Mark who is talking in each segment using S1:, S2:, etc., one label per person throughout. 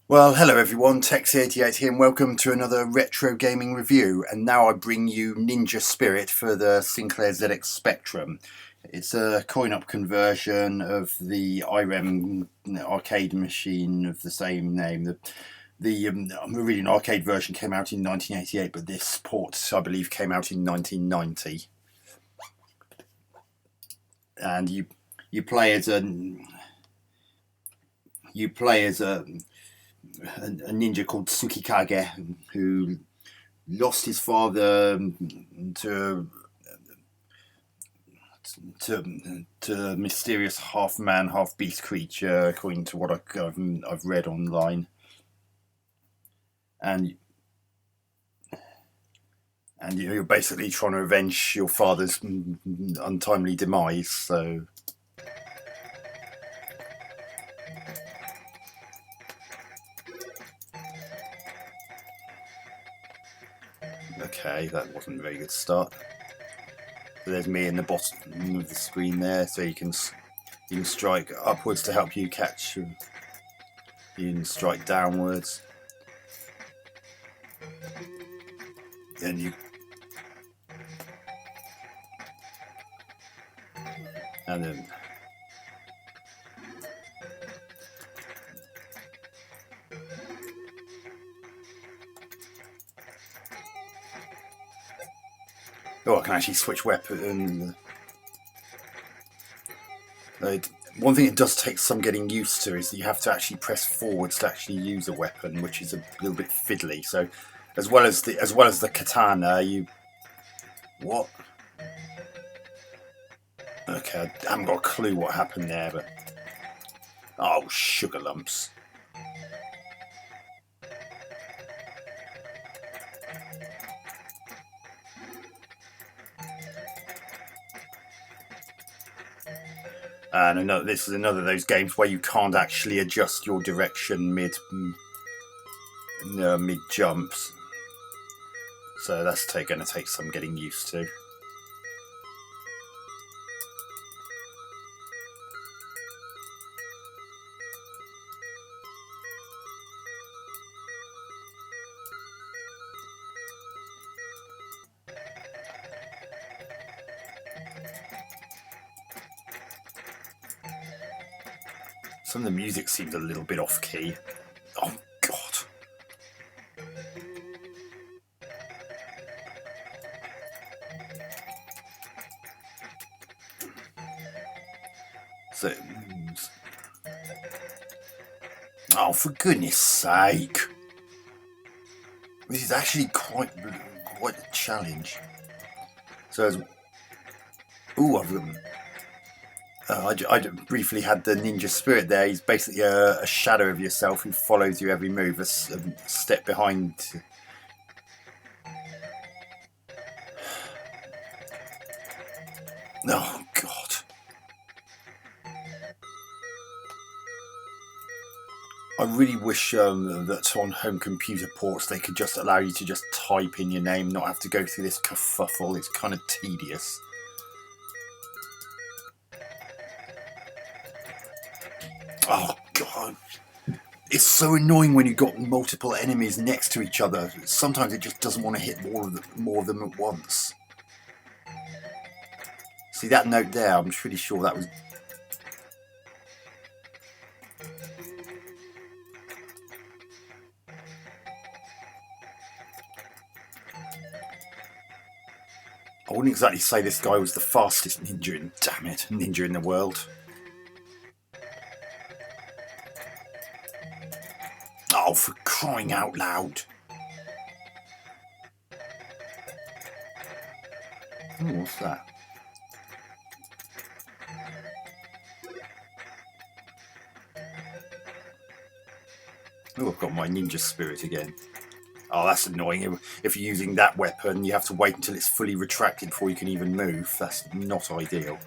S1: Well, hello everyone, Texy88 here and welcome to another retro gaming review. And now I bring you Ninja Spirit for the Sinclair ZX Spectrum. It's a coin-op conversion of the Irem arcade machine of the same name. The original arcade version came out in 1988, but this port, I believe, came out in 1990. And you play as a ninja called Tsukikage who lost his father to a mysterious half man, half beast creature, according to what I've read online, and you're basically trying to avenge your father's untimely demise. So. Okay, that wasn't a very good start. So there's me in the bottom of the screen there, so you can strike upwards to help you catch. You can strike downwards, and then. Oh, I can actually switch weapon. One thing it does take some getting used to is that you have to actually press forwards to actually use a weapon, which is a little bit fiddly. So, as well as the katana, what? Okay, I haven't got a clue what happened there, but oh, sugar lumps. And this is another of those games where you can't actually adjust your direction mid jumps, so that's going to take some getting used to. Some of the music seems a little bit off key. Oh God. So, oh, for goodness sake. This is actually quite a challenge. So, I briefly had the Ninja Spirit there. He's basically a shadow of yourself who follows you every move, a step behind. Oh, God. I really wish that on home computer ports they could just allow you to just type in your name, not have to go through this kerfuffle. It's kind of tedious. Oh God, it's so annoying when you've got multiple enemies next to each other. Sometimes it just doesn't want to hit more of them at once. See that note there? I'm pretty sure that was. I wouldn't exactly say this guy was the fastest ninja in the world. Oh, for crying out loud. Oh, what's that? Oh, I've got my Ninja Spirit again. Oh, that's annoying. If you're using that weapon, you have to wait until it's fully retracted before you can even move. That's not ideal.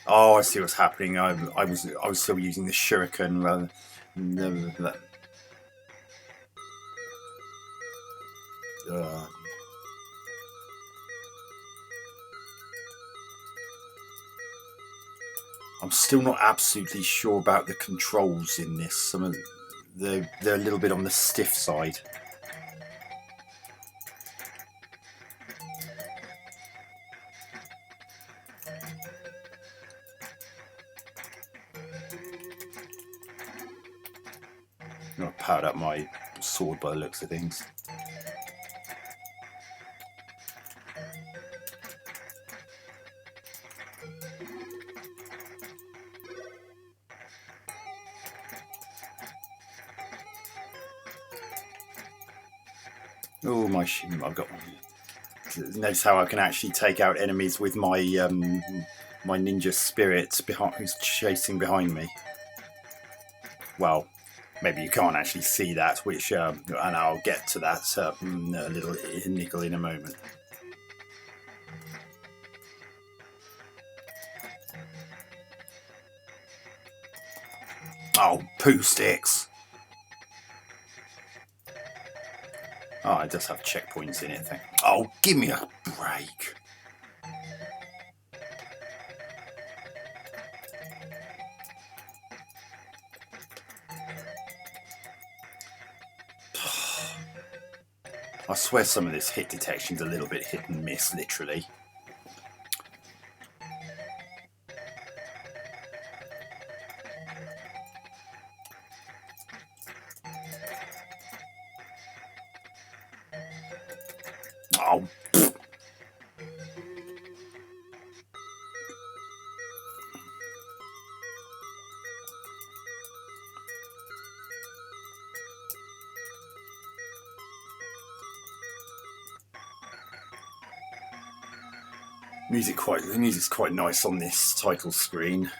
S1: Oh, I see what's happening. I was still using the shuriken rather than that. I'm still not absolutely sure about the controls in this. they're a little bit on the stiff side. I've powered up my sword by the looks of things. Oh, my I've got. Notice how I can actually take out enemies with my my ninja spirit who's chasing behind me. Well, maybe you can't actually see that, which and I'll get to that a little niggle in a moment. Oh, poo sticks! Oh, it does have checkpoints in it. Oh, give me a break. I swear some of this hit detection's a little bit hit and miss, literally. Oh. The music's quite nice on this title screen.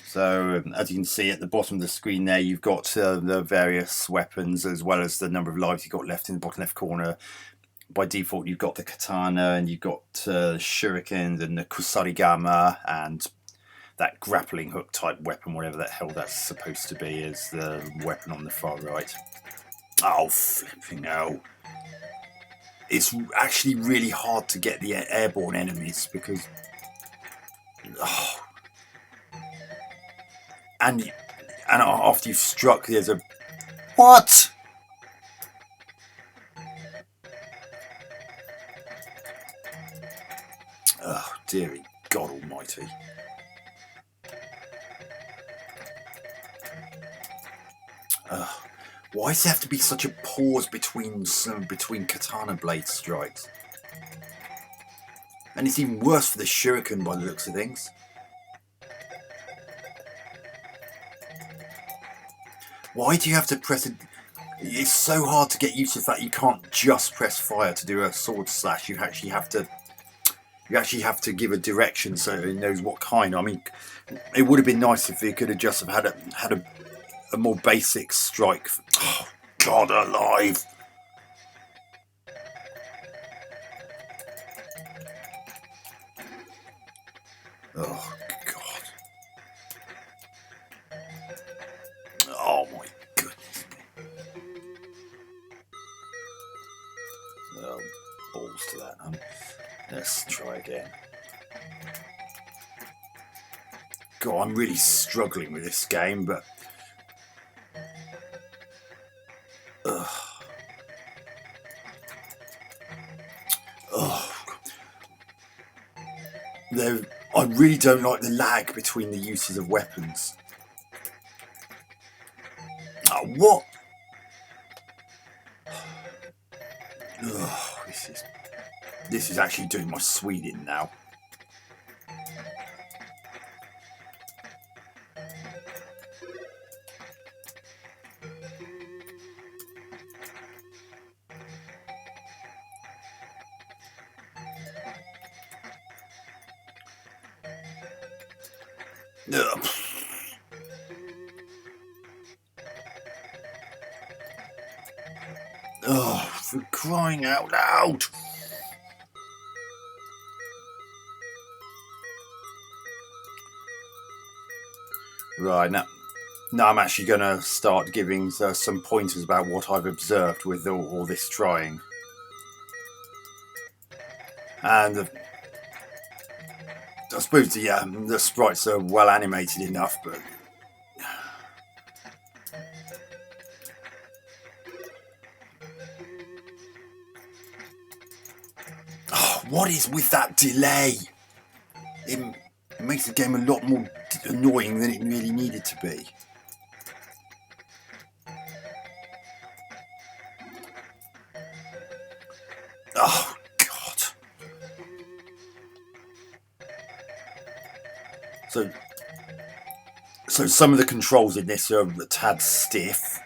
S1: So as you can see at the bottom of the screen there, you've got the various weapons as well as the number of lives you've got left in the bottom left corner. By default, you've got the katana and you've got shurikens and the kusarigama and that grappling hook type weapon, whatever the hell that's supposed to be, is the weapon on the far right. Oh, flipping hell. It's actually really hard to get the airborne enemies because... Oh. And after you've struck, there's a... What? Oh, dearie God almighty. Why does there have to be such a pause between katana blade strikes? And it's even worse for the shuriken by the looks of things. Why do you have to press it? It's so hard to get used to the fact you can't just press fire to do a sword slash. You actually have to give a direction so it knows what kind. I mean, it would have been nice if you could have just had a more basic strike. Oh, God alive! Oh, God. Oh, my goodness. Oh, balls to that. Let's try again. God, I'm really struggling with this game, but... I really don't like the lag between the uses of weapons. Oh, what? Oh, this is actually doing my sweet in now. Ugh. Oh, for crying out loud! Right, now I'm actually going to start giving some pointers about what I've observed with all this trying. And I suppose the sprites are well animated enough, but What is with that delay? It makes the game a lot more annoying than it really needed to be. Oh, God. So some of the controls in this are a tad stiff.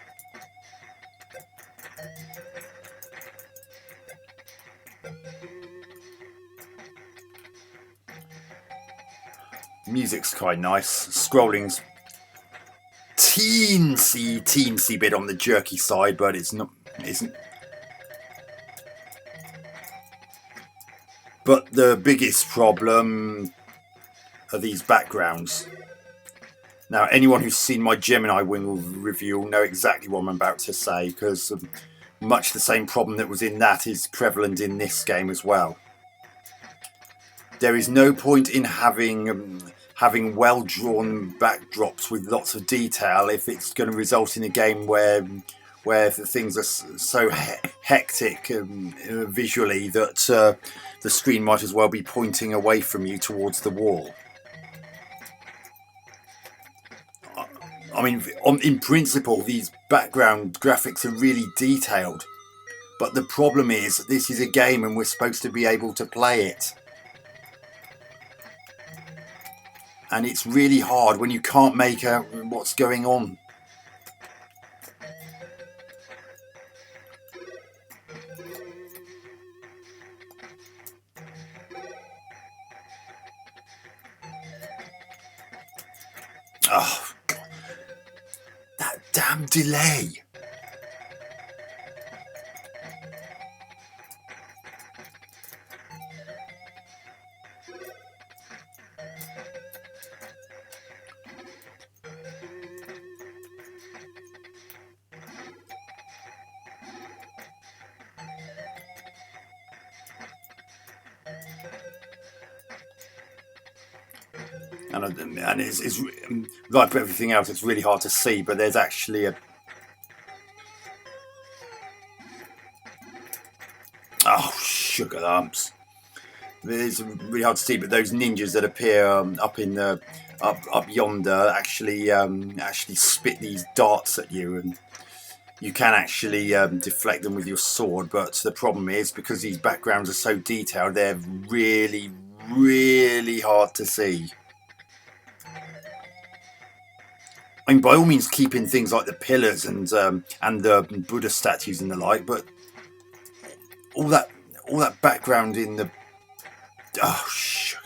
S1: Music's quite nice. Scrolling's teensy bit on the jerky side, but isn't. But the biggest problem are these backgrounds. Now, anyone who's seen my Gemini Wing review will know exactly what I'm about to say, because much the same problem that was in that is prevalent in this game as well. There is no point in having well-drawn backdrops with lots of detail if it's going to result in a game where the things are so hectic visually that the screen might as well be pointing away from you towards the wall. I mean, in principle, these background graphics are really detailed, but the problem is this is a game and we're supposed to be able to play it. And it's really hard when you can't make out what's going on. Oh, God. That damn delay. And it's like everything else, it's really hard to see, but there's actually a... Oh, sugar lumps. It's really hard to see, but those ninjas that appear up yonder actually spit these darts at you, and you can actually deflect them with your sword. But the problem is, because these backgrounds are so detailed, they're really, really hard to see. I mean, by all means, keep in things like the pillars and the Buddha statues and the like, but all that background in the... Oh, sugar.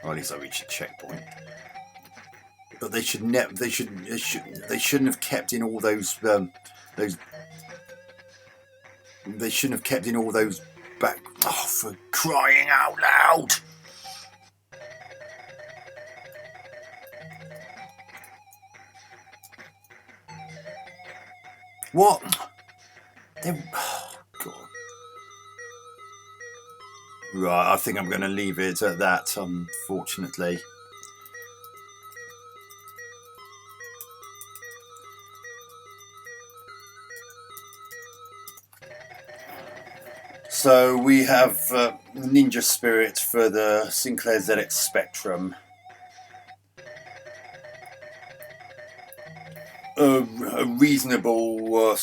S1: Well, at least I reached a checkpoint. But they shouldn't have kept in all those they shouldn't have kept in all those back... Oh, for crying out loud! What? Oh, God. Right, I think I'm going to leave it at that, unfortunately. So we have Ninja Spirit for the Sinclair ZX Spectrum. A reasonable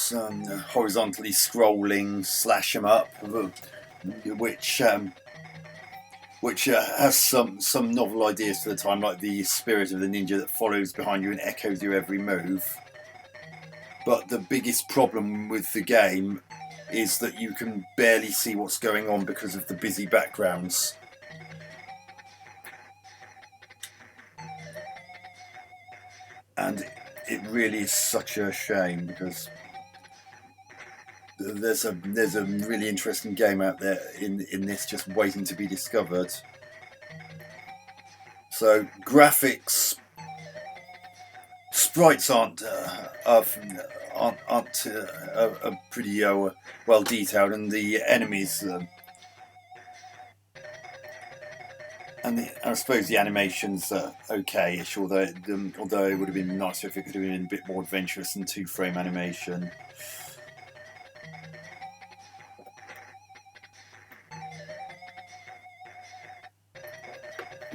S1: horizontally scrolling slash 'em up, which has some novel ideas for the time, like the spirit of the ninja that follows behind you and echoes your every move. But the biggest problem with the game is that you can barely see what's going on because of the busy backgrounds. And it really is such a shame, because there's a really interesting game out there in this just waiting to be discovered. So graphics, sprites aren't pretty well detailed, and the enemies I suppose the animations are okay-ish, although it would have been nicer if it could have been a bit more adventurous than 2-frame animation.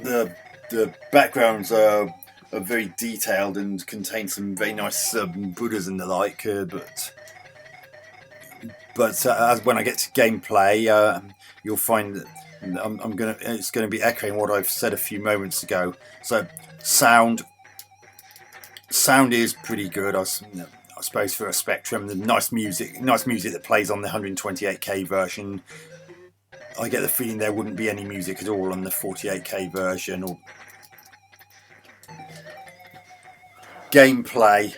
S1: the backgrounds are very detailed and contain some very nice Buddhas and the like, but as when I get to gameplay, you'll find that it's gonna be echoing what I've said a few moments ago. So sound is pretty good. I suppose for a Spectrum, the nice music that plays on the 128K version. I get the feeling there wouldn't be any music at all on the 48K version. Or gameplay.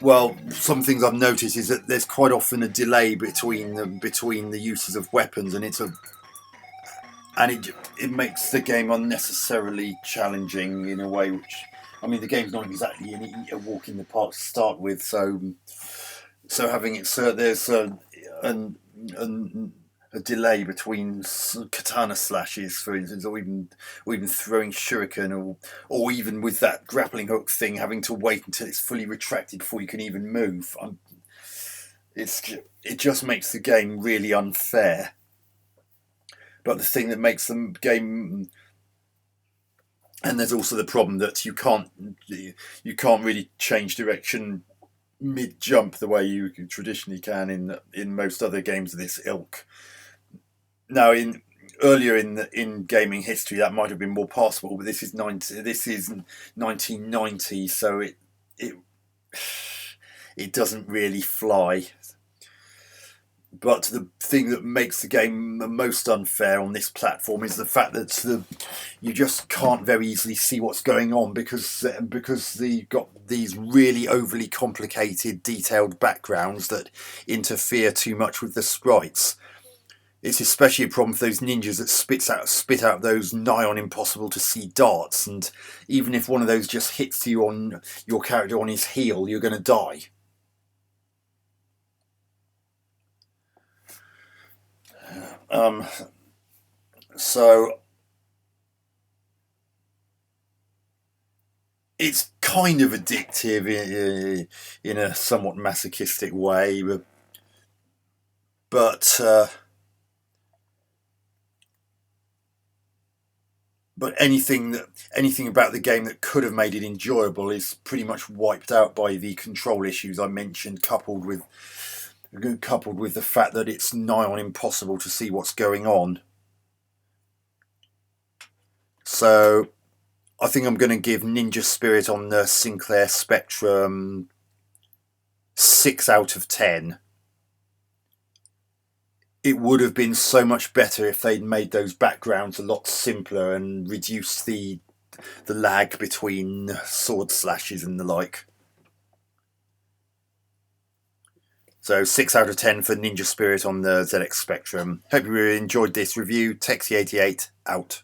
S1: Well, some things I've noticed is that there's quite often a delay between the uses of weapons, and it makes the game unnecessarily challenging in a way. Which, I mean, the game's not exactly a walk in the park to start with, so having it there's a delay between katana slashes, for instance, or even throwing shuriken, or even with that grappling hook thing, having to wait until it's fully retracted before you can even move. It just makes the game really unfair. But the thing that makes the game, and there's also the problem that you can't really change direction mid jump the way you traditionally can in most other games of this ilk. Now, earlier in gaming history, that might have been more possible, but this is 1990, so it doesn't really fly. But the thing that makes the game the most unfair on this platform is the fact that you just can't very easily see what's going on because they've got these really overly complicated, detailed backgrounds that interfere too much with the sprites. It's especially a problem for those ninjas that spit out those nigh on impossible to see darts, and even if one of those just hits you on your character on his heel, you're going to die. So it's kind of addictive in a somewhat masochistic way, but anything about the game that could have made it enjoyable is pretty much wiped out by the control issues I mentioned, coupled with the fact that it's nigh on impossible to see what's going on. So I think I'm going to give Ninja Spirit on the Sinclair Spectrum 6 out of 10. It would have been so much better if they'd made those backgrounds a lot simpler and reduced the lag between sword slashes and the like. So 6 out of 10 for Ninja Spirit on the ZX Spectrum. Hope you enjoyed this review. Texie88 out.